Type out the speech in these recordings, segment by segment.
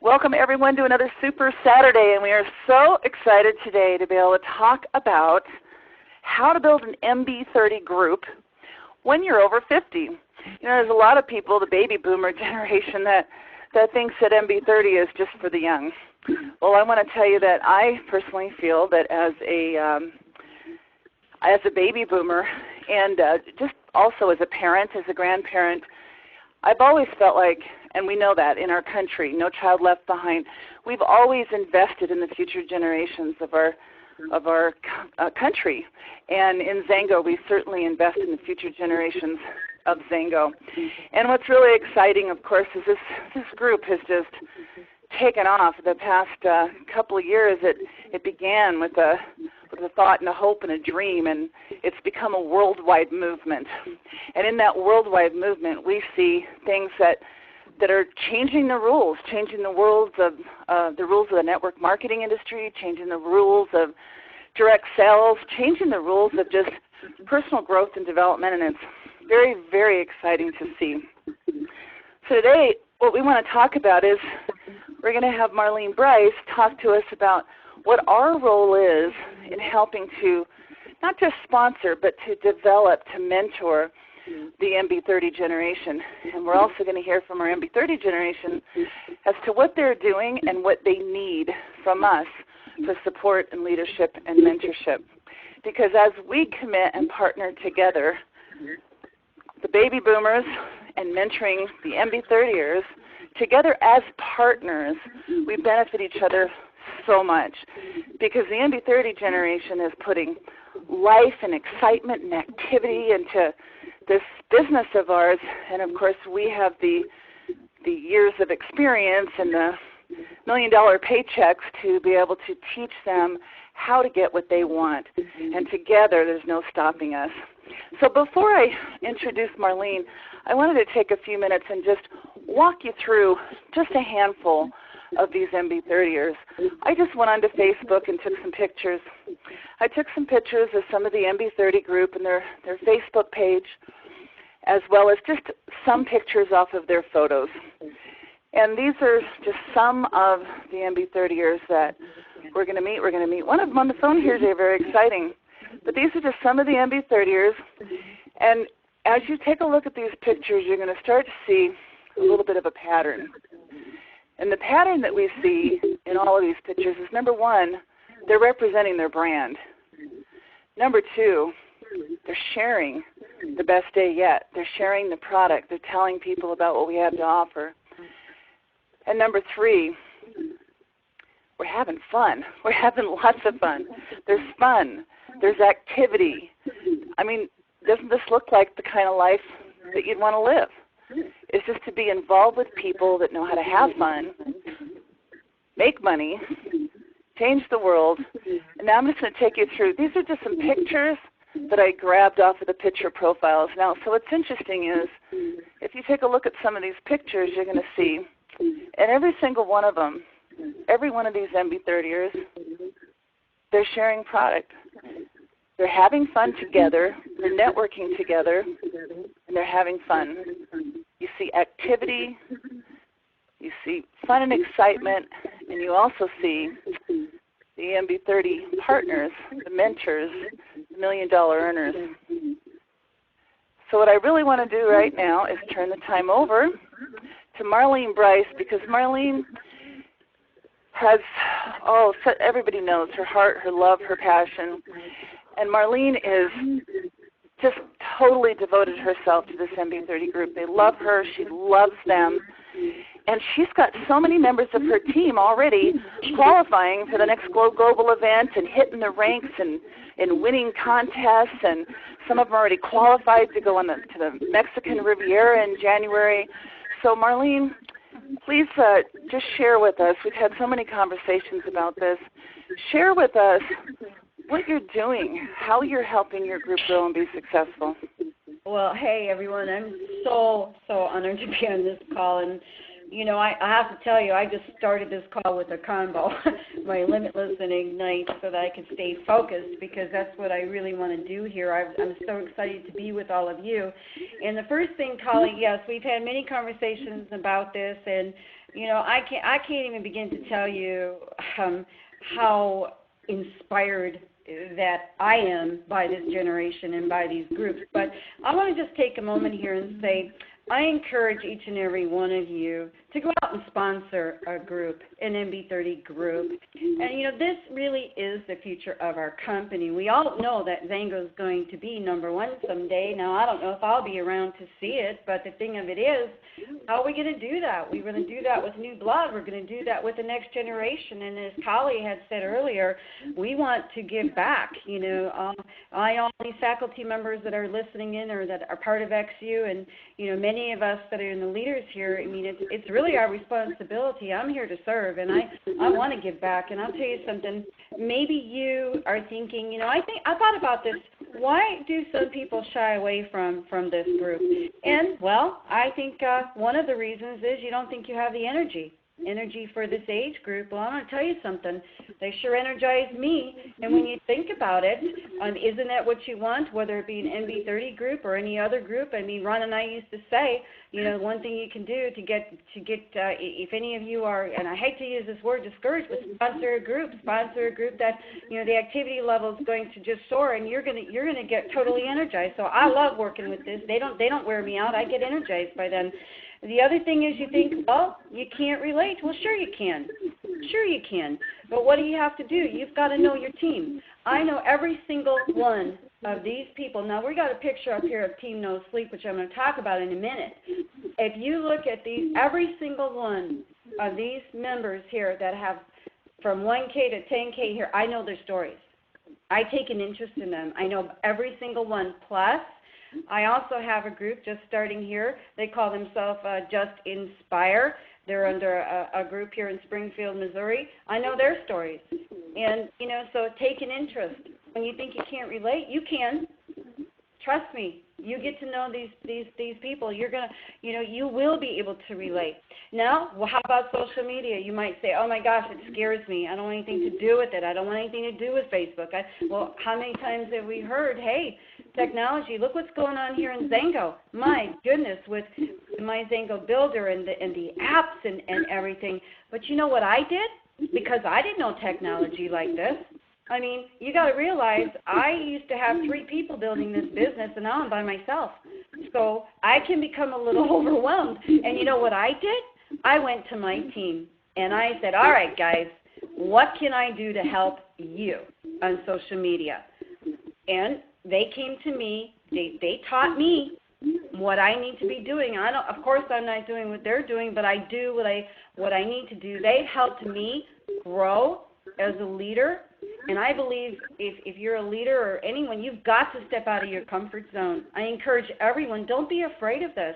Welcome everyone to another Super Saturday, and we are so excited today to be able to talk about how to build an MB30 group when you're over 50. You know, there's a lot of people, the baby boomer generation, that thinks that MB30 is just for the young. Well, I want to tell you that I personally feel that as a baby boomer and just also as a parent, as a grandparent, I've always felt like, and we know that in our country, No Child Left Behind, we've always invested in the future generations of our country. And in Xango, we certainly invest in the future generations of Xango. And what's really exciting, of course, is this group has just taken off. The past couple of years, it began with a thought and a hope and a dream, and it's become a worldwide movement. And in that worldwide movement, we see things that are changing the rules of the network marketing industry, changing the rules of direct sales, changing the rules of just personal growth and development, and it's very, very exciting to see. So today, what we want to talk about is we're going to have Marlene Brice talk to us about what our role is in helping to not just sponsor, but to develop, to mentor the MB30 generation. And we're also going to hear from our MB30 generation as to what they're doing and what they need from us for support and leadership and mentorship. Because as we commit and partner together, the baby boomers and mentoring the MB30ers, together as partners, we benefit each other so much, because the MB30 generation is putting life and excitement and activity into this business of ours, and of course we have the years of experience and the million-dollar paychecks to be able to teach them how to get what they want, and together there's no stopping us. So before I introduce Marlene, I wanted to take a few minutes and just walk you through just a handful of these MB30ers. I just went onto Facebook and took some pictures. I took some pictures of some of the MB30 group and their Facebook page, as well as just some pictures off of their photos. And these are just some of the MB30ers that we're going to meet. We're going to meet one of them on the phone here today, very exciting. But these are just some of the MB30ers. And as you take a look at these pictures, you're going to start to see a little bit of a pattern. And the pattern that we see in all of these pictures is, number one, they're representing their brand. Number two, they're sharing the best day yet. They're sharing the product. They're telling people about what we have to offer. And number three, we're having fun. We're having lots of fun. There's fun. There's activity. I mean, doesn't this look like the kind of life that you'd want to live? It's just to be involved with people that know how to have fun, make money, change the world. And now I'm just going to take you through. These are just some pictures that I grabbed off of the picture profiles. Now, so what's interesting is if you take a look at some of these pictures, you're going to see, and every single one of them, every one of these MB30ers, they're sharing product. They're having fun together, they're networking together, and they're having fun. You see activity, you see fun and excitement, and you also see the MB30 partners, the mentors, the million-dollar earners. So what I really want to do right now is turn the time over to Marlene Brice, because Marlene has, so everybody knows her heart, her love, her passion. And Marlene is just totally devoted herself to this MB30 group. They love her. She loves them. And she's got so many members of her team already qualifying for the next global event and hitting the ranks and winning contests. And some of them are already qualified to go on to the Mexican Riviera in January. So Marlene, please just share with us. We've had so many conversations about this. Share with us what you're doing, how you're helping your group grow and be successful. Well, hey, everyone. I'm so honored to be on this call and I have to tell you, I just started this call with a combo, my Limitless and Ignite, so that I can stay focused, because that's what I really want to do here. I'm so excited to be with all of you. And the first thing, Colleen, yes, we've had many conversations about this, and I can't even begin to tell you how inspired that I am by this generation and by these groups. But I want to just take a moment here and say, I encourage each and every one of you to go out and sponsor a group, an MB30 group. And, this really is the future of our company. We all know that Xango is going to be number one someday. Now, I don't know if I'll be around to see it, but the thing of it is, how are we going to do that? We're going to do that with new blood. We're going to do that with the next generation. And as Kali had said earlier, we want to give back. All these faculty members that are listening in or that are part of XU, and, many of us that are in the leaders here, it's really our responsibility. I'm here to serve, and I want to give back. And I'll tell you something, maybe you are thinking, I thought about this. Why do some people shy away from this group? And, well, I think one of the reasons is you don't think you have the energy for this age group. Well, I'm going to tell you something. They sure energize me. And when you think about it, isn't that what you want, whether it be an MB30 group or any other group? Ron and I used to say, one thing you can do to get if any of you are, and I hate to use this word, discouraged, but sponsor a group that, the activity level is going to just soar, and you're going to get totally energized. So I love working with this. They don't wear me out. I get energized by them. The other thing is you think, well, you can't relate. Well, sure you can. Sure you can. But what do you have to do? You've got to know your team. I know every single one of these people. Now, we got a picture up here of Team No Sleep, which I'm going to talk about in a minute. If you look at these, every single one of these members here that have from 1K to 10K here, I know their stories. I take an interest in them. I know every single one. Plus, I also have a group just starting here. They call themselves Just Inspire. They're under a group here in Springfield, Missouri. I know their stories. And, so take an interest. When you think you can't relate, you can. Trust me. You get to know these people. You're going to, you will be able to relate. Now, well, how about social media? You might say, oh, my gosh, it scares me. I don't want anything to do with it. I don't want anything to do with Facebook. Well, how many times have we heard, hey, technology, look what's going on here in Xango. My goodness, with my Xango Builder and the apps and everything. But you know what I did? Because I didn't know technology like this. You got to realize I used to have 3 people building this business, and now I'm by myself. So I can become a little overwhelmed. And you know what I did? I went to my team, and I said, all right, guys, what can I do to help you on social media? And they came to me. They taught me what I need to be doing. Of course, I'm not doing what they're doing, but I do what I need to do. They helped me grow as a leader. And I believe if you're a leader or anyone, you've got to step out of your comfort zone. I encourage everyone, don't be afraid of this.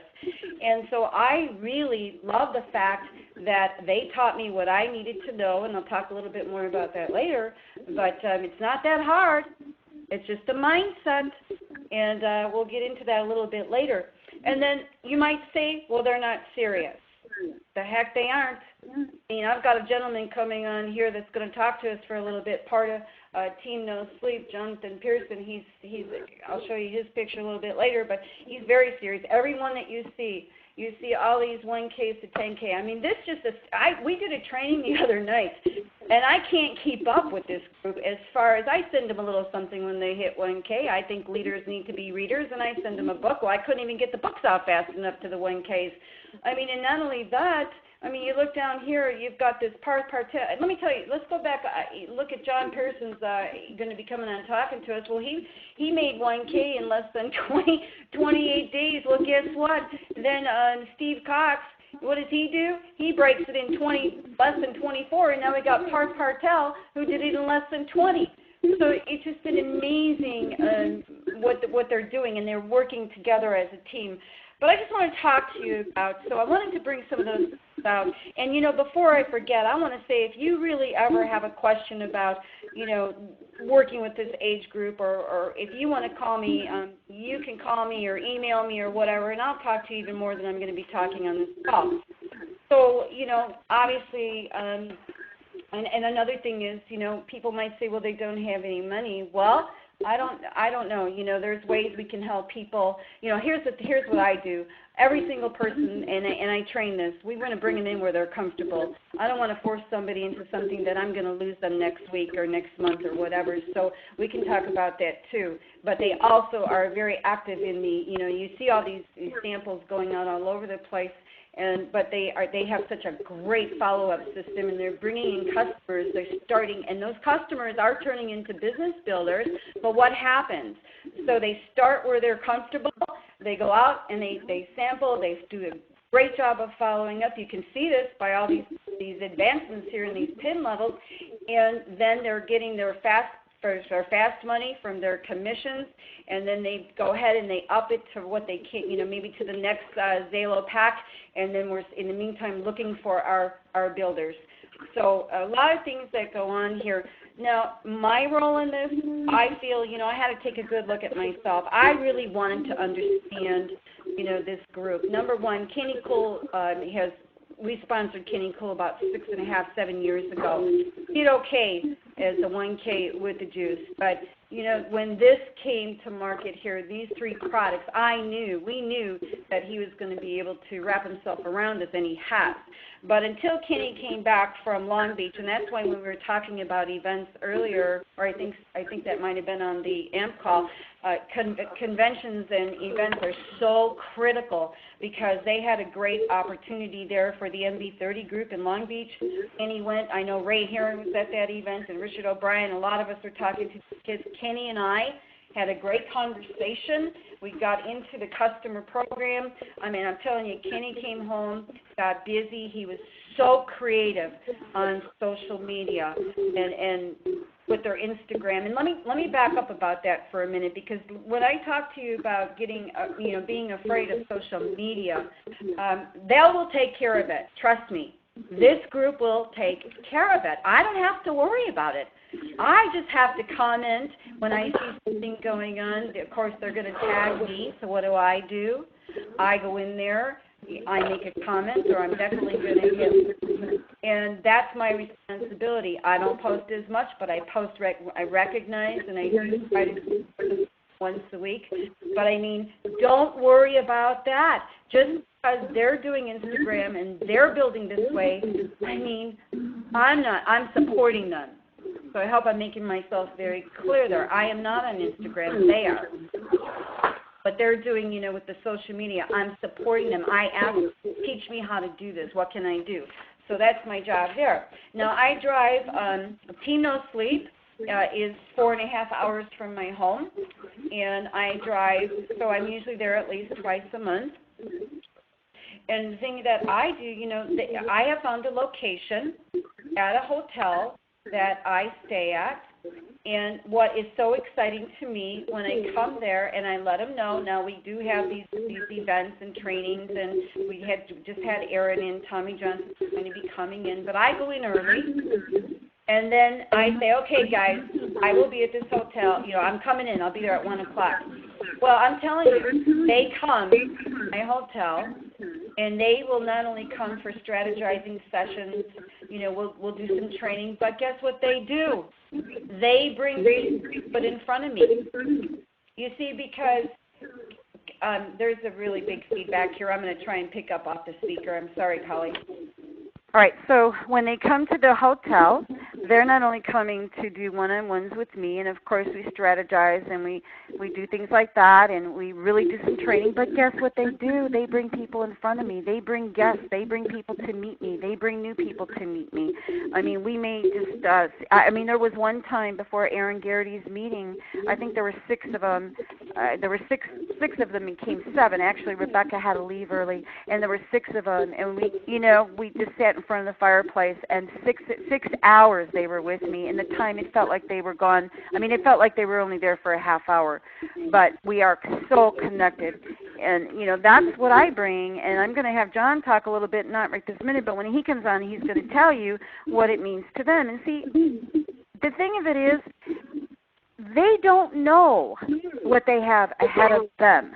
And so I really love the fact that they taught me what I needed to know, and I'll talk a little bit more about that later. But it's not that hard. It's just a mindset, and we'll get into that a little bit later. And then you might say, well, they're not serious. The heck they aren't. I've got a gentleman coming on here that's going to talk to us for a little bit, part of Team No Sleep, Jonathan Pearson. He's I'll show you his picture a little bit later, but he's very serious. Everyone that you see all these 1Ks to 10K. We did a training the other night, and I can't keep up with this group as far as I send them a little something when they hit 1K. I think leaders need to be readers, and I send them a book. Well, I couldn't even get the books out fast enough to the 1Ks. And not only that, you look down here, you've got this part. Let me tell you, let's go back. Look at John Pearson's going to be coming on talking to us. Well, he made 1K in less than 28 days. Well, guess what? Then Steve Cox, what does he do? He breaks it in less than 24, and now we got Parth Partel, who did it in less than 20. So it's just been amazing what they're doing, and they're working together as a team. But I just want to talk to you about, so I wanted to bring some of those out. And, before I forget, I want to say if you really ever have a question about, working with this age group, or if you want to call me, you can call me or email me or whatever, and I'll talk to you even more than I'm going to be talking on this call. So, obviously, and another thing is, people might say, well, they don't have any money. Well, I don't know. There's ways we can help people. Here's what I do. Every single person, and I train this, we want to bring them in where they're comfortable. I don't want to force somebody into something that I'm going to lose them next week or next month or whatever. So we can talk about that too. But they also are very active in the, you see all these samples going on all over the place. But they have such a great follow-up system, and they're bringing in customers. They're starting, and those customers are turning into business builders. But what happens? So they start where they're comfortable. They go out and they sample. They do a great job of following up. You can see this by all these advancements here in these PIN levels, and then they're getting their fast money from their commissions, and then they go ahead and they up it to what they can, maybe to the next Xalo pack, and then we're in the meantime looking for our builders. So a lot of things that go on here. Now, my role in this, I feel, I had to take a good look at myself. I really wanted to understand, this group. Number one, Kenny Cool we sponsored Kenny Cool about 6.5, 7 years ago. Did okay as a 1K with the juice, but when this came to market here, these three products, we knew that he was going to be able to wrap himself around it, and he has. But until Kenny came back from Long Beach, and that's why when we were talking about events earlier, or I think that might have been on the AMP call, conventions and events are so critical because they had a great opportunity there for the MB30 group in Long Beach. And he went, I know Ray Heron was at that event, and Richard O'Brien, a lot of us were talking to the kids. Kenny and I had a great conversation. We got into the customer program. I mean, I'm telling you, Kenny came home, got busy. He was so creative on social media and with their Instagram. And let me back up about that for a minute, because when I talk to you about getting, being afraid of social media, they will take care of it. Trust me. This group will take care of it. I don't have to worry about it. I just have to comment when I see something going on. Of course, they're going to tag me, so what do? I go in there, I make a comment, or I'm definitely going to hit. And that's my responsibility. I don't post as much, but I post, I recognize, and I do try to do once a week. But I mean, don't worry about that. Just because they're doing Instagram and they're building this way, I mean, I'm supporting them. So I hope I'm making myself very clear there. I am not on Instagram. They are. But they're doing, with the social media. I'm supporting them. I ask, teach me how to do this. What can I do? So that's my job there. Now, I drive, Team No Sleep is 4.5 hours from my home. And I drive, so I'm usually there at least twice a month. And the thing that I do, I have found a location at a hotel that I stay at, and what is so exciting to me when I come there and I let them know, now we do have these events and trainings, and we just had Aaron and Tommy Johnson going to be coming in, but I go in early, and then I say, okay guys, I will be at this hotel, I'm coming in, I'll be there at 1 o'clock. Well, I'm telling you, they come to my hotel, and they will not only come for strategizing sessions, we'll do some training, but guess what they do? They bring people in front of me. You see, because there's a really big feedback here. I'm going to try and pick up off the speaker. I'm sorry, Polly. All right, so when they come to the hotel, they're not only coming to do one-on-ones with me, and of course we strategize and we do things like that, and we really do some training, but guess what they do? They bring people in front of me. They bring guests. They bring people to meet me. They bring new people to meet me. I mean, we may just, there was one time before Aaron Garrity's meeting, I think there were 6 of them. There were six of them and came 7. Actually, Rebecca had to leave early, and there were 6 of them, and we just sat in front of the fireplace, and 6 hours they were with me, and the time it felt like they were gone. I mean, it felt like they were only there for a half hour, but we are so connected, and that's what I bring. And I'm going to have John talk a little bit, not right this minute, but when he comes on, he's going to tell you what it means to them. And see, the thing of it is, they don't know what they have ahead of them.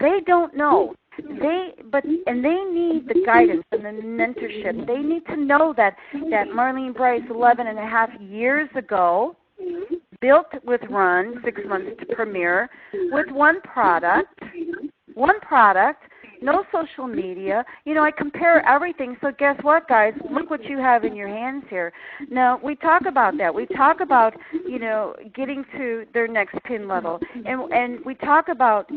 They don't know. they need the guidance and the mentorship. They need to know that Marlene Brice 11 and a half years ago built with Run 6 months to premiere with one product, no social media. I compare everything. So guess what, guys? Look what you have in your hands here. Now, we talk about that. We talk about, getting to their next pin level. And we talk about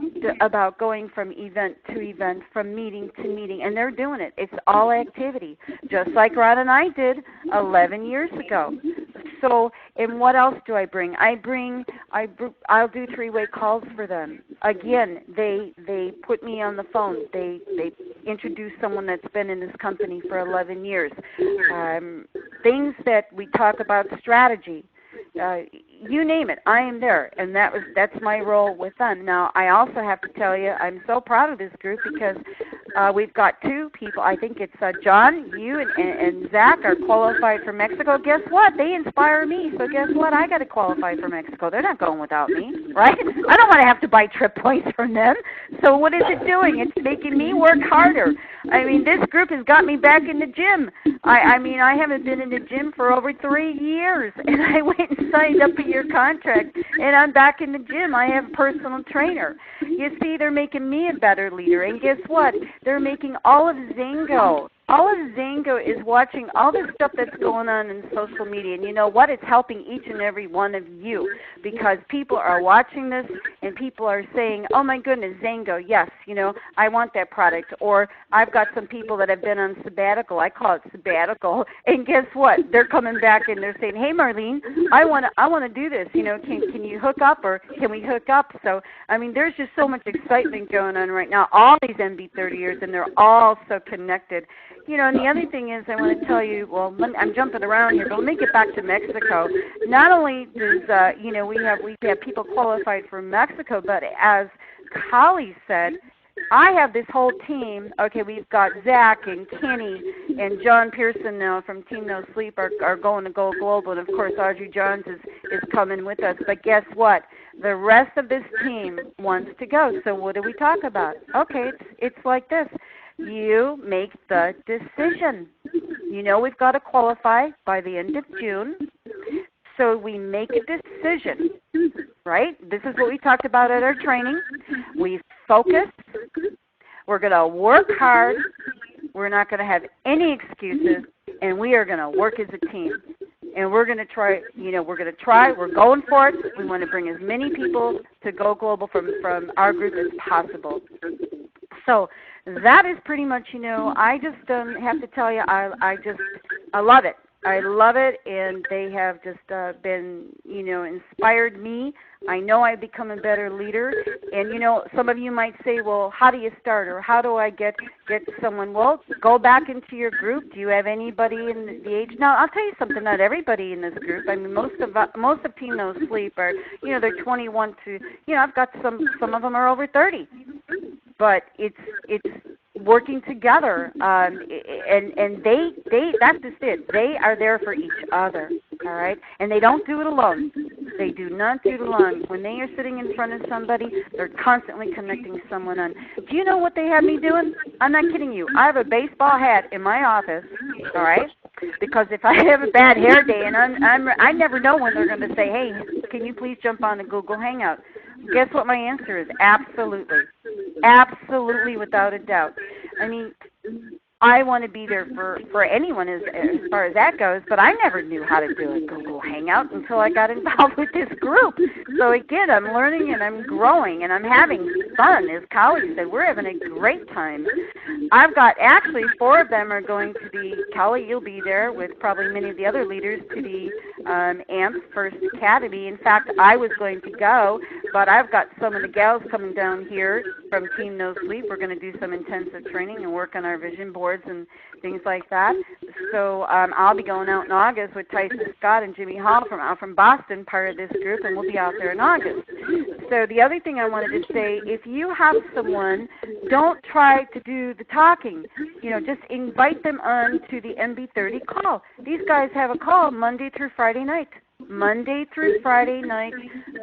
going from event to event, from meeting to meeting. And they're doing it. It's all activity, just like Ron and I did 11 years ago. So, and what else do I bring? I'll do three-way calls for them. Again, they put me on the phone. They introduce someone that's been in this company for 11 years. Things that we talk about, strategy. You name it, I am there, and that's my role with them. Now, I also have to tell you, I'm so proud of this group because we've got two people. I think it's John, you, and Zach are qualified for Mexico. Guess what? They inspire me. So guess what? I got to qualify for Mexico. They're not going without me, right? I don't want to have to buy trip points from them. So what is it doing? It's making me work harder. I mean, this group has got me back in the gym. I haven't been in the gym for over 3 years, and I went and signed up a year contract, and I'm back in the gym. I have a personal trainer. You see, they're making me a better leader, and guess what? They're making all of Xango. All of Xango is watching all this stuff that's going on in social media. And you know what? It's helping each and every one of you because people are watching this and people are saying, oh, my goodness, Xango, yes, I want that product. Or I've got some people that have been on sabbatical. I call it sabbatical. And guess what? They're coming back and they're saying, hey, Marlene, I want to do this. Can you hook up or can we hook up? So, there's just so much excitement going on right now. All these MB30ers, and they're all so connected. And the other thing is I want to tell you, I'm jumping around here, but let me get back to Mexico. Not only does, we have people qualified for Mexico, but as Holly said, I have this whole team. Okay, we've got Zach and Kenny and John Pearson now from Team No Sleep are going to go global, and of course Audrey Johns is coming with us. But guess what? The rest of this team wants to go. So what do we talk about? Okay, it's like this. You make the decision. We've got to qualify by the end of June. So we make a decision, right? This is what we talked about at our training. We focus. We're going to work hard. We're not going to have any excuses, and we are going to work as a team. And we're going to try, we're going for it. We want to bring as many people to go global from our group as possible. So that is pretty much, I just have to tell you, I love it. I love it, and they have just been, inspired me. I know I've become a better leader. And, some of you might say, well, how do you start, or how do I get someone? Well, go back into your group. Do you have anybody in the age? Now, I'll tell you something, not everybody in this group. Most of Team No Sleep are, they're 21 to, I've got some of them are over 30. But it's working together, and they that's just it. They are there for each other, all right? And they don't do it alone. They do not do it alone. When they are sitting in front of somebody, they're constantly connecting someone on. Do you know what they have me doing? I'm not kidding you. I have a baseball hat in my office, all right? Because if I have a bad hair day, and I never know when they're going to say, hey, can you please jump on the Google Hangout? Guess what my answer is? Absolutely. Absolutely, without a doubt. I want to be there for anyone as far as that goes, but I never knew how to do a Google Hangout until I got involved with this group. So again, I'm learning and I'm growing and I'm having fun. As Callie said, we're having a great time. I've got actually 4 of them are going to be, Callie, you'll be there with probably many of the other leaders to the AMP First Academy. In fact, I was going to go, but I've got some of the gals coming down here from Team No Sleep. We're going to do some intensive training and work on our vision boards and things like that. So I'll be going out in August with Tyson Scott and Jimmy Hall from Boston, part of this group, and we'll be out there in August. So the other thing I wanted to say, if you have someone, don't try to do the talking. Just invite them on to the MB30 call. These guys have a call Monday through Friday night. Monday through Friday night.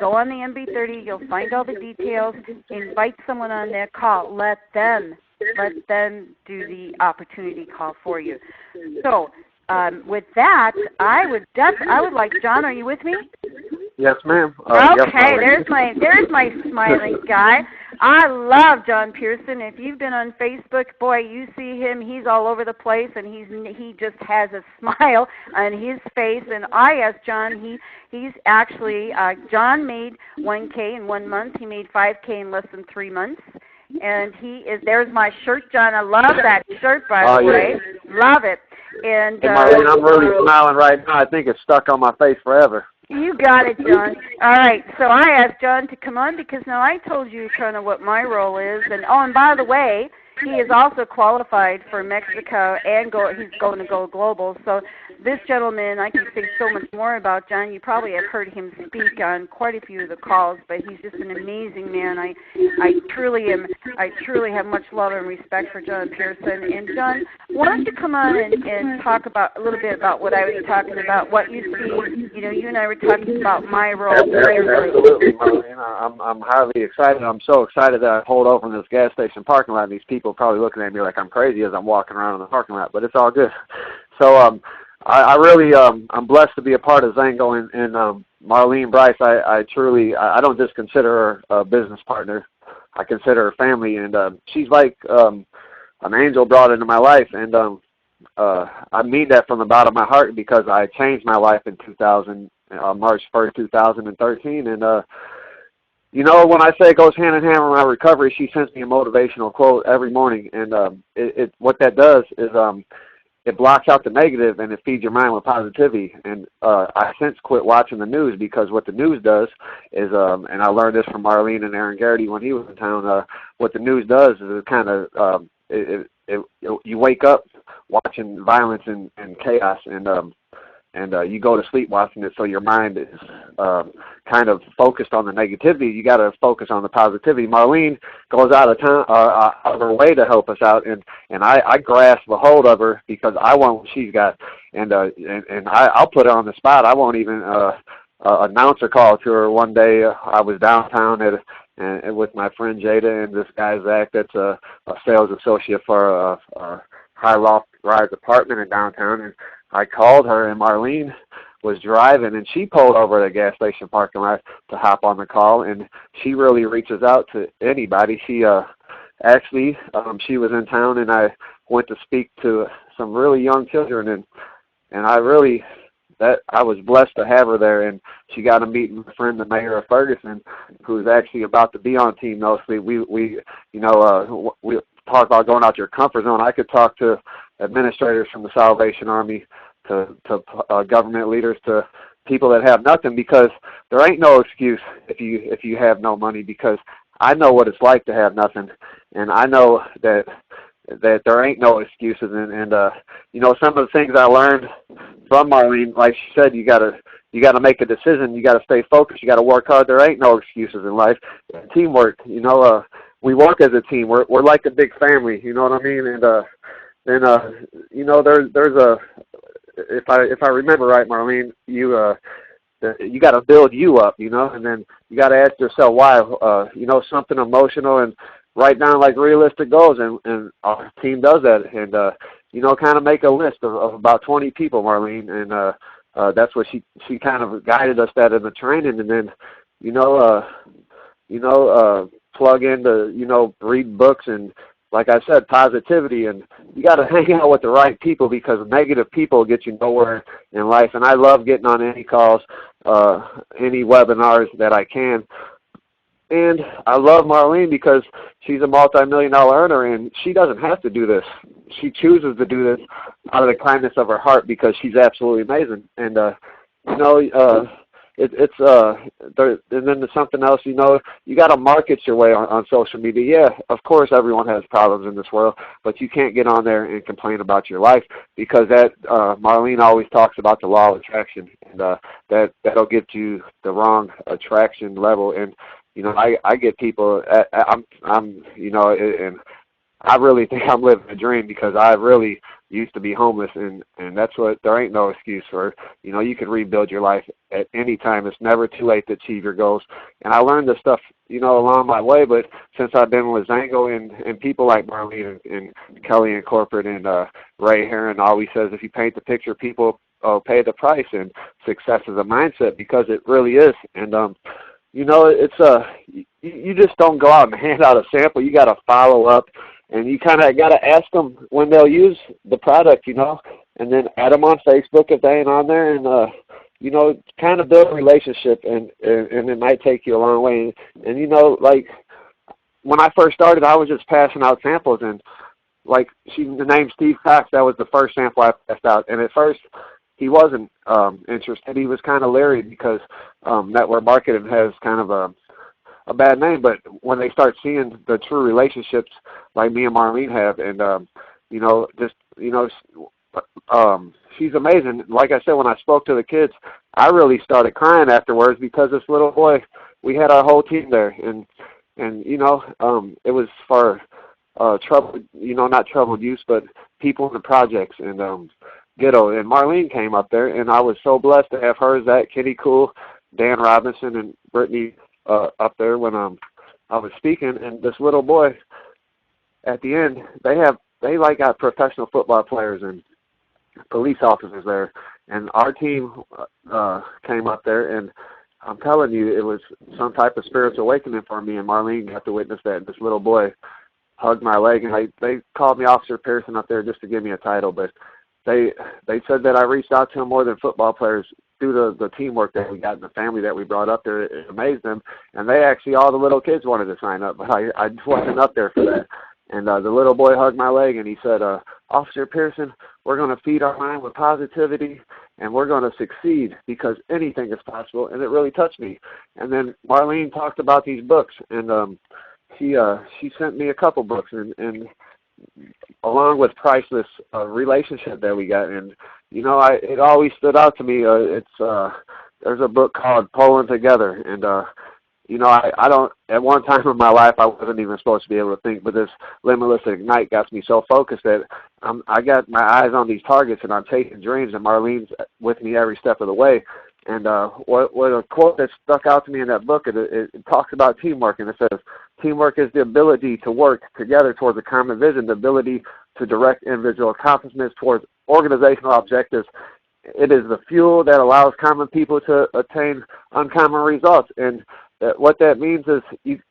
Go on the MB30. You'll find all the details. Invite someone on that call. Let them let them do the opportunity call for you. So with that, I would like, John, are you with me? Yes, ma'am. Okay, there's my smiling guy. I love John Pearson. If you've been on Facebook, boy, you see him. He's all over the place, and he just has a smile on his face. And I asked John. He's actually John made 1K in 1 month. He made 5K in less than 3 months. And there's my shirt, John. I love that shirt, by the way. Love it. And Marlene, I'm really smiling right now. I think it's stuck on my face forever. You got it, John. All right, so I asked John to come on because now I told you kind of what my role is. And by the way, he is also qualified for Mexico and he's going to go global. So this gentleman, I can say so much more about John. You probably have heard him speak on quite a few of the calls, but he's just an amazing man. I truly have much love and respect for John Pearson. And John, why don't you come on and talk about a little bit about what I was talking about, what you see. You know, you and I were talking about my role. Absolutely, Marlene. I'm highly excited. I'm so excited that I pulled over in this gas station parking lot, and these people are probably looking at me like I'm crazy as I'm walking around in the parking lot, but it's all good. So I really, I'm blessed to be a part of Xango and Marlene, Brice. I truly, I don't just consider her a business partner. I consider her family, and she's like an angel brought into my life, and I mean that from the bottom of my heart because I changed my life in March 1st, 2013, and you know, when I say it goes hand in hand with my recovery, she sends me a motivational quote every morning, and what that does is it blocks out the negative and it feeds your mind with positivity. And I since quit watching the news because what the news does is, and I learned this from Marlene and Aaron Garrity when he was in town, what the news does is it kind of, you wake up watching violence and chaos, and you go to sleep watching it, so your mind is kind of focused on the negativity. You got to focus on the positivity. Marlene goes out of her way to help us out, and I grasp a hold of her because I want what she's got, and I'll put her on the spot. I won't even announce a call to her. One day I was downtown and with my friend Jada and this guy Zach that's a sales associate for a high-rise apartment in downtown, and I called her, and Marlene was driving, and she pulled over at a gas station parking lot to hop on the call, and she really reaches out to anybody. She actually, she was in town, and I went to speak to some really young children, and I was blessed to have her there, and she got to meet my friend, the mayor of Ferguson, who's actually about to be on Team No Sleep. We talk about going out your comfort zone. I could talk to administrators from the Salvation Army to government leaders to people that have nothing, because there ain't no excuse if you have no money, because I know what it's like to have nothing, and I know that there ain't no excuses, and you know, some of the things I learned from Marlene, like she said, you gotta make a decision, you gotta stay focused, you gotta work hard. There ain't no excuses in life. Teamwork, you know, we work as a team. We're like a big family, you know what I mean? And then you know, there's a, if I remember right, Marlene, you got to build you up, you know, and then you got to ask yourself why, you know, something emotional, and write down like realistic goals, and our team does that, and you know, kind of make a list of about 20 people, Marlene, and that's what she kind of guided us that in the training, and then you know plug into, you know, read books, and like I said, positivity, and you got to hang out with the right people, because negative people get you nowhere in life. And I love getting on any calls, any webinars that I can. And I love Marlene because she's a multi-million-dollar earner, and she doesn't have to do this. She chooses to do this out of the kindness of her heart because she's absolutely amazing. And you know, and then there's something else, you know, you got to market your way on social media. Yeah, of course, everyone has problems in this world, but you can't get on there and complain about your life, because that Marlene always talks about the law of attraction, and that'll get you the wrong attraction level. And you know, I get people. I'm you know, and I really think I'm living a dream, because I really used to be homeless, and that's what, there ain't no excuse for, you can rebuild your life at any time. It's never too late to achieve your goals. And I learned this stuff, along my way, but since I've been with Xango and people like Marlene and Kelly in corporate and Ray Heron always says, if you paint the picture, people pay the price, and success is a mindset, because it really is. And it's you just don't go out and hand out a sample. You got to follow up, and you kind of got to ask them when they'll use the product, and then add them on Facebook if they ain't on there, and kind of build a relationship, and it might take you a long way. And like when I first started, I was just passing out samples, and like the name Steve Cox, that was the first sample I passed out, and at first he wasn't interested. He was kind of leery because network marketing has kind of a bad name. But when they start seeing the true relationships like me and Marlene have, and she's amazing. Like I said, when I spoke to the kids, I really started crying afterwards, because this little boy, we had our whole team there, and it was for troubled, not troubled youth, but people in the projects, and Ghetto, and Marlene came up there, and I was so blessed to have her, Zach, Kitty Cool, Dan Robinson, and Brittany up there when I was speaking. And this little boy, at the end, they got professional football players and police officers there, and our team came up there, and I'm telling you, it was some type of spiritual awakening for me, and Marlene got to witness that. And this little boy hugged my leg, and they called me Officer Pearson up there just to give me a title, but they said that I reached out to them more than football players through the teamwork that we got and the family that we brought up there. It amazed them, and they actually, all the little kids wanted to sign up, but I wasn't up there for that. And the little boy hugged my leg, and he said, Officer Pearson, we're going to feed our mind with positivity, and we're going to succeed, because anything is possible. And it really touched me. And then Marlene talked about these books, and she sent me a couple books, and along with priceless relationship that we got. And it always stood out to me. There's a book called Pulling Together, and I don't, at one time in my life, I wasn't even supposed to be able to think, but this Limitless Ignite got me so focused that I got my eyes on these targets, and I'm chasing dreams, and Marlene's with me every step of the way. And what a quote that stuck out to me in that book, it talks about teamwork, and it says, teamwork is the ability to work together towards a common vision, the ability to direct individual accomplishments towards organizational objectives. It is the fuel that allows common people to attain uncommon results. And what that means is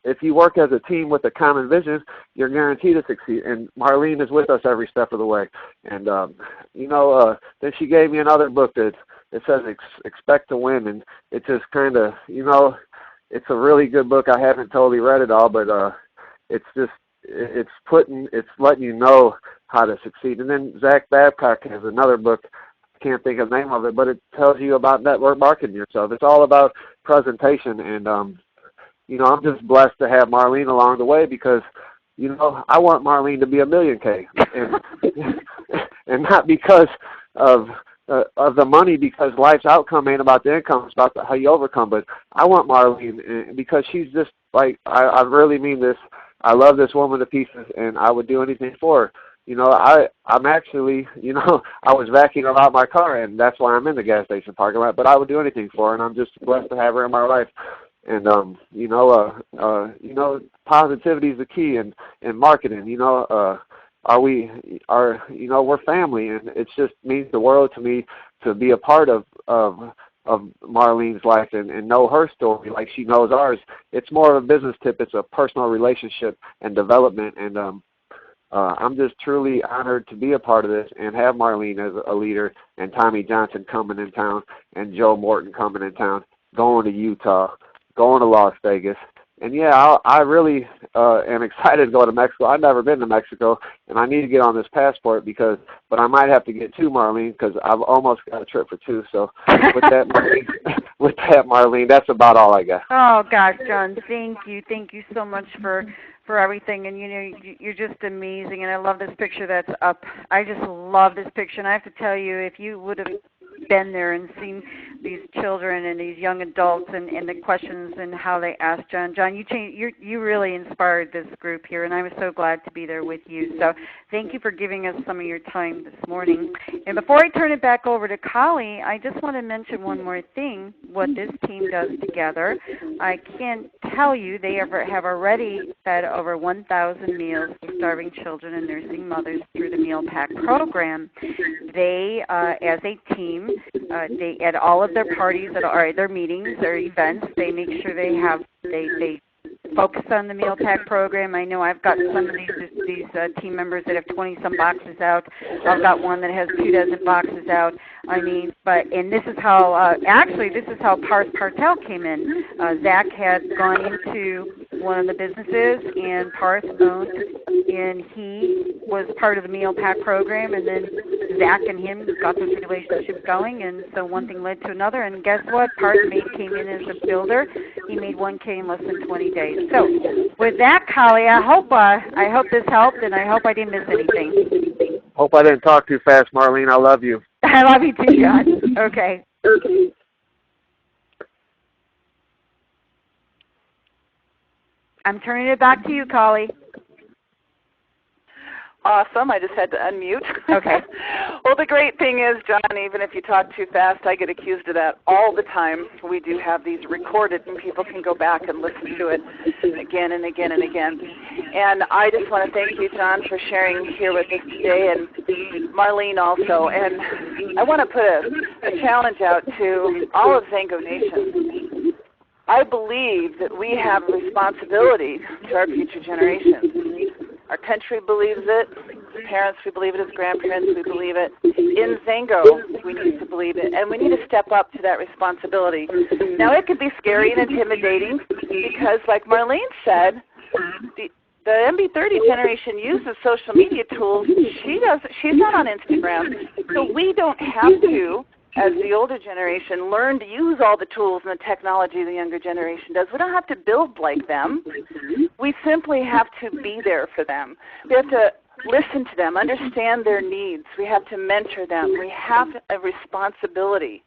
if you work as a team with a common vision, you're guaranteed to succeed. And Marlene is with us every step of the way. And, then she gave me another book that it says Expect to Win. And it just kind of, it's a really good book. I haven't totally read it all, but it's letting you know how to succeed. And then Zach Babcock has another book. I can't think of the name of it, but it tells you about network marketing yourself. It's all about presentation, and I'm just blessed to have Marlene along the way, because I want Marlene to be $1 million K, and not because of the money, because life's outcome ain't about the income, it's about how you overcome. But I want Marlene because she's just like, I really mean this. I love this woman to pieces, and I would do anything for her. I'm actually, I was vacuuming out my car, and that's why I'm in the gas station parking lot, but I would do anything for her, and I'm just blessed to have her in my life. And, positivity is the key in marketing. We're family, and it just means the world to me to be a part of Marlene's life and know her story like she knows ours. It's more of a business tip. It's a personal relationship and development, and I'm just truly honored to be a part of this and have Marlene as a leader, and Tommy Johnson coming in town, and Joe Morton coming in town, going to Utah, going to Las Vegas. And yeah, I really am excited to go to Mexico. I've never been to Mexico, and I need to get on this passport but I might have to get two, Marlene, because I've almost got a trip for two. So with that, Marlene, that's about all I got. Oh gosh, John, thank you so much for everything, and you're just amazing, and I love this picture that's up. I just love this picture, and I have to tell you, if you would have been there and seen these children and these young adults and the questions and how they ask John. John, you really inspired this group here, and I was so glad to be there with you. So thank you for giving us some of your time this morning. And before I turn it back over to Kali, I just want to mention one more thing, what this team does together. I can't tell you they have already fed over 1,000 meals to starving children and nursing mothers through the Meal Pack program. They, as a team, they at all of their parties, or their meetings or events, they make sure they focus on the Meal Pack program. I know I've got some of these team members that have 20-some boxes out. I've got one that has 24 boxes out. And this is how, this is how Partel came in. Zach had gone into one of the businesses, and Parth owned, and he was part of the Meal Pack program, and then Zach and him got this relationship going, and so one thing led to another, and guess what? Parth came in as a builder. He made 1K in less than 20 days. So with that, Kali, I hope this helped, and I hope I didn't miss anything. Hope I didn't talk too fast, Marlene. I love you. I love you too, John. Okay. I'm turning it back to you, Kali. Awesome. I just had to unmute. Okay. Well, the great thing is, John, even if you talk too fast, I get accused of that all the time. We do have these recorded, and people can go back and listen to it again and again and again. And I just want to thank you, John, for sharing here with us today, and Marlene also. And I want to put a challenge out to all of Xango Nation. I believe that we have a responsibility to our future generations. Our country believes it. As parents, we believe it. As grandparents, we believe it. In Xango, we need to believe it. And we need to step up to that responsibility. Now, it can be scary and intimidating because, like Marlene said, the MB30 generation uses social media tools. She's not on Instagram. So we don't have to, as the older generation, learn to use all the tools and the technology the younger generation does. We don't have to build like them. We simply have to be there for them. We have to listen to them, understand their needs. We have to mentor them. We have a responsibility.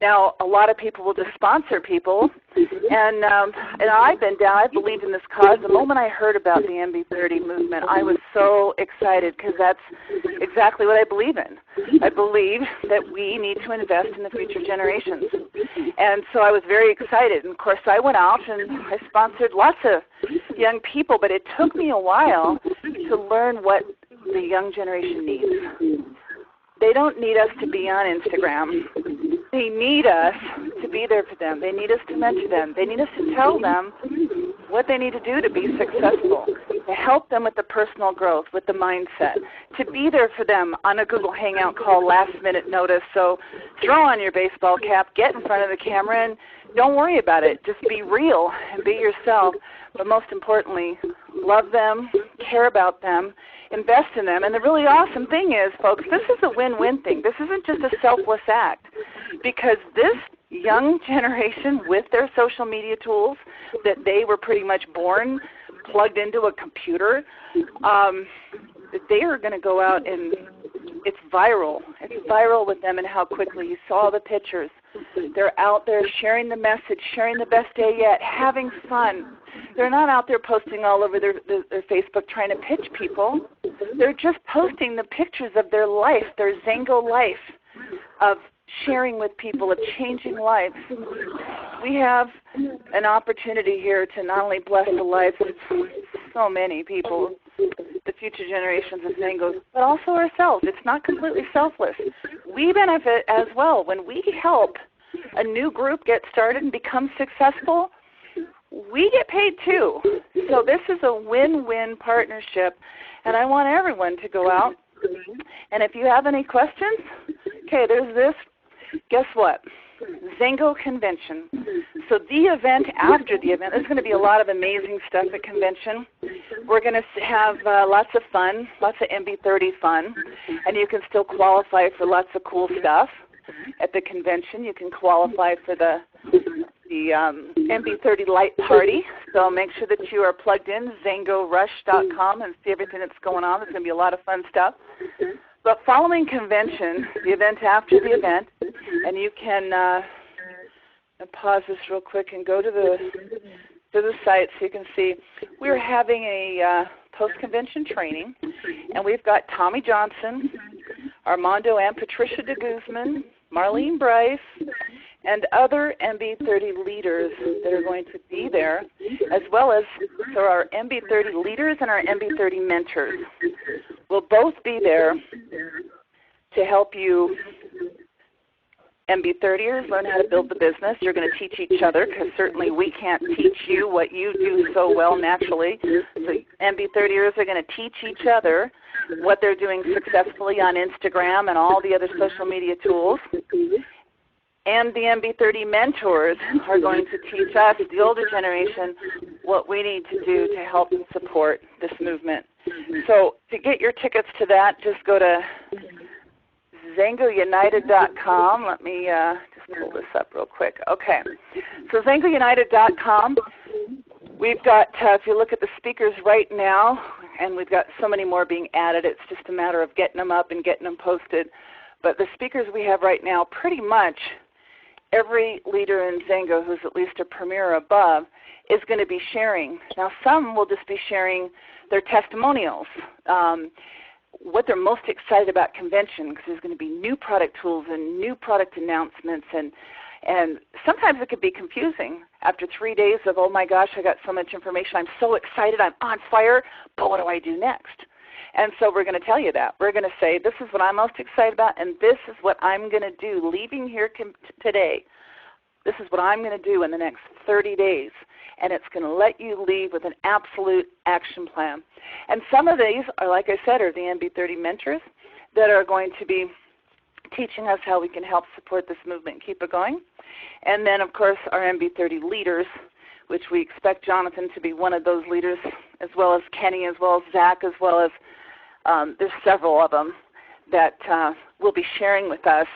Now, a lot of people will just sponsor people, and I've been down. I believed in this cause. The moment I heard about the MB30 movement, I was so excited because that's exactly what I believe in. I believe that we need to invest in the future generations. And so I was very excited. And, of course, I went out and I sponsored lots of young people, but it took me a while to learn what the young generation needs. They don't need us to be on Instagram. They need us to be there for them. They need us to mentor them. They need us to tell them what they need to do to be successful, to help them with the personal growth, with the mindset, to be there for them on a Google Hangout call, last-minute notice. So throw on your baseball cap, get in front of the camera, and don't worry about it. Just be real and be yourself. But most importantly, love them, care about them, invest in them. And the really awesome thing is, folks, this is a win-win thing. This isn't just a selfless act, because this young generation with their social media tools that they were pretty much born plugged into a computer, they are going to go out and it's viral. It's viral with them and how quickly you saw the pictures. They're out there sharing the message, sharing the best day yet, having fun. They're not out there posting all over their Facebook trying to pitch people. They're just posting the pictures of their life, their Xango life, of sharing with people, of changing lives. We have an opportunity here to not only bless the lives of so many people, the future generations of Xangos, but also ourselves. It's not completely selfless. We benefit as well. When we help a new group get started and become successful, we get paid too. So this is a win-win partnership, and I want everyone to go out. And if you have any questions, okay, there's this. Guess what? Xango Convention. So the event after the event, there's going to be a lot of amazing stuff at convention. We're going to have lots of fun, lots of MB30 fun, and you can still qualify for lots of cool stuff at the convention. You can qualify for the MB30 Light Party, so make sure that you are plugged in, XangoRush.com, and see everything that's going on. There's going to be a lot of fun stuff. But following convention, the event after the event, And you can pause this real quick and go to the site so you can see we're having a post-convention training, and we've got Tommy Johnson, Armando and Patricia de Guzman, Marlene Brice, and other MB30 leaders that are going to be there, as well as our MB30 leaders and our MB30 mentors will both be there to help you MB30ers learn how to build the business. You're going to teach each other, because certainly we can't teach you what you do so well naturally. So MB30ers are going to teach each other what they're doing successfully on Instagram and all the other social media tools. And the MB30 mentors are going to teach us, the older generation, what we need to do to help and support this movement. So to get your tickets to that, just go to XangoUnited.com. Let me just pull this up real quick. Okay. So XangoUnited.com. We've got, if you look at the speakers right now, and we've got so many more being added, it's just a matter of getting them up and getting them posted. But the speakers we have right now, pretty much every leader in Xango who's at least a premier or above is going to be sharing. Now some will just be sharing their testimonials, what they're most excited about convention, because there's going to be new product tools and new product announcements, and sometimes it could be confusing after 3 days of, oh my gosh, I got so much information, I'm so excited, I'm on fire, but what do I do next? And so we're going to tell you that. We're going to say, this is what I'm most excited about, and this is what I'm going to do leaving here today. This is what I'm going to do in the next 30 days. And it's going to let you leave with an absolute action plan. And some of these are, like I said, are the MB30 mentors that are going to be teaching us how we can help support this movement and keep it going. And then, of course, our MB30 leaders, which we expect Jonathan to be one of those leaders, as well as Kenny, as well as Zach, as well as there's several of them that will be sharing with us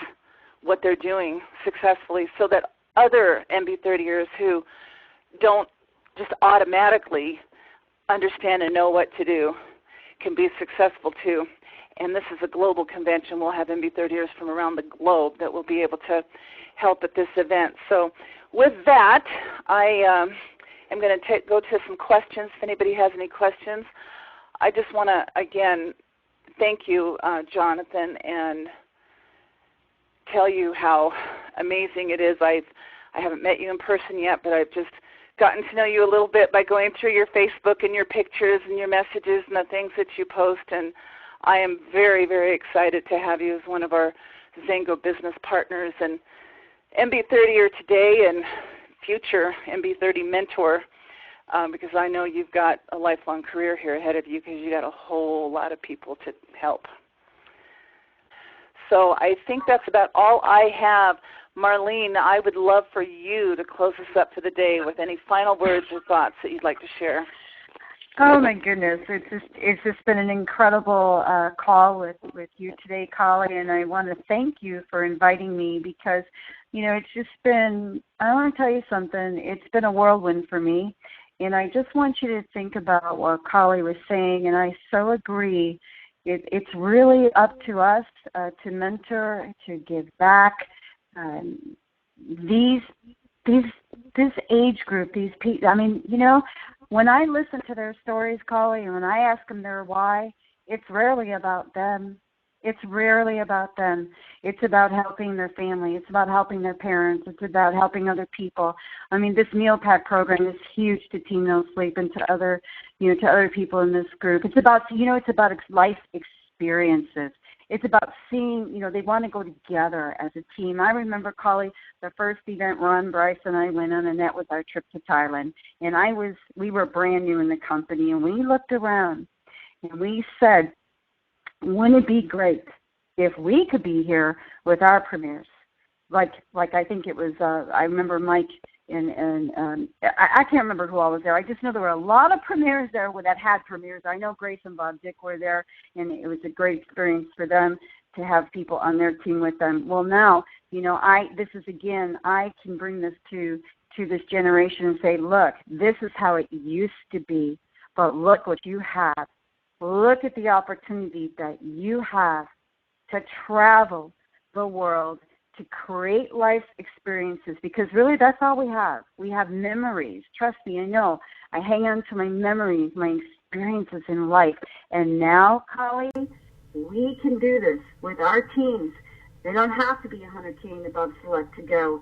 what they're doing successfully, so that other MB30ers who don't just automatically understand and know what to do can be successful too. And this is a global convention. We'll have MB30ers from around the globe that will be able to help at this event. So with that, I am going to go to some questions if anybody has any questions. I just want to, again, thank you, Jonathan, and tell you how amazing it is. I haven't met you in person yet, but I've just gotten to know you a little bit by going through your Facebook and your pictures and your messages and the things that you post, and I am very, very excited to have you as one of our Xango business partners and MB30er today and future MB30 mentor, because I know you've got a lifelong career here ahead of you, because you got a whole lot of people to help. So I think that's about all I have. Marlene, I would love for you to close us up for the day with any final words or thoughts that you'd like to share. Oh my goodness, it's just been an incredible call with you today, Collie, and I want to thank you for inviting me, because it's just been, I want to tell you something, it's been a whirlwind for me, and I just want you to think about what Collie was saying, and I so agree. It's really up to us to mentor, to give back. This age group, these people, I mean, when I listen to their stories, Collie, and when I ask them their why, it's rarely about them. It's rarely about them. It's about helping their family. It's about helping their parents. It's about helping other people. I mean, this meal pack program is huge to Team No Sleep and to other, to other people in this group. It's about, it's about life experiences. It's about seeing, they want to go together as a team. I remember, Collie, the first event Ron, Brice, and I went on, and that was our trip to Thailand. And we were brand new in the company, and we looked around, and we said, wouldn't it be great if we could be here with our premiers? Like I think it was, I remember Mike and I can't remember who all was there. I just know there were a lot of premiers there that had premiers. I know Grace and Bob Dick were there, and it was a great experience for them to have people on their team with them. Well, now, I can bring this to this generation and say, look, this is how it used to be, but look what you have. Look at the opportunity that you have to travel the world to create life experiences, because really that's all we have. We have memories. Trust me, I know. I hang on to my memories, my experiences in life. And now, Colleen, we can do this with our teams. They don't have to be 100K and above select to go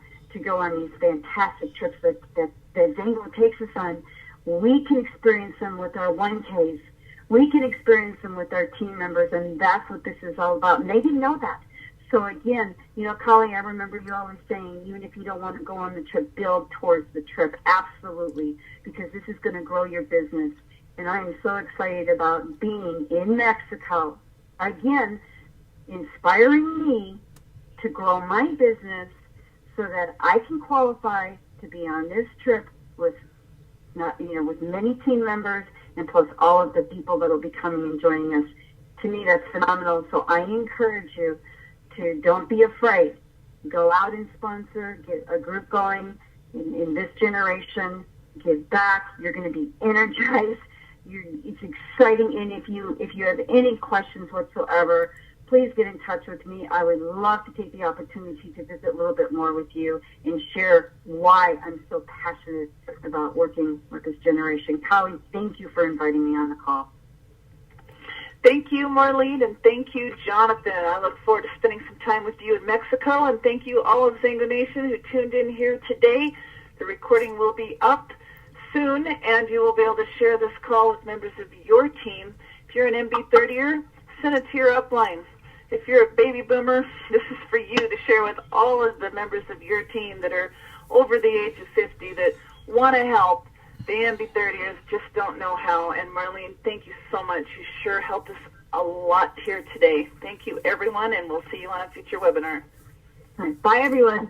on these fantastic trips that Xango takes us on. We can experience them with our 1Ks. We can experience them with our team members, and that's what this is all about. And they didn't know that. So again, Colleen, I remember you always saying, even if you don't want to go on the trip, build towards the trip. Absolutely, because this is going to grow your business. And I am so excited about being in Mexico. Again, inspiring me to grow my business so that I can qualify to be on this trip with many team members and plus all of the people that will be coming and joining us. To me, that's phenomenal. So I encourage you to don't be afraid. Go out and sponsor, get a group going in this generation, give back. You're going to be energized. It's exciting. And if you have any questions whatsoever, please get in touch with me. I would love to take the opportunity to visit a little bit more with you and share why I'm so passionate about working with this generation. Colleen, thank you for inviting me on the call. Thank you, Marlene, and thank you, Jonathan. I look forward to spending some time with you in Mexico, and thank you all of Xango Nation who tuned in here today. The recording will be up soon, and you will be able to share this call with members of your team. If you're an MB30er, send it to your upline. If you're a baby boomer, this is for you to share with all of the members of your team that are over the age of 50 that want to help. The MB30ers just don't know how. And Marlene, thank you so much. You sure helped us a lot here today. Thank you, everyone, and we'll see you on a future webinar. All right, bye, everyone.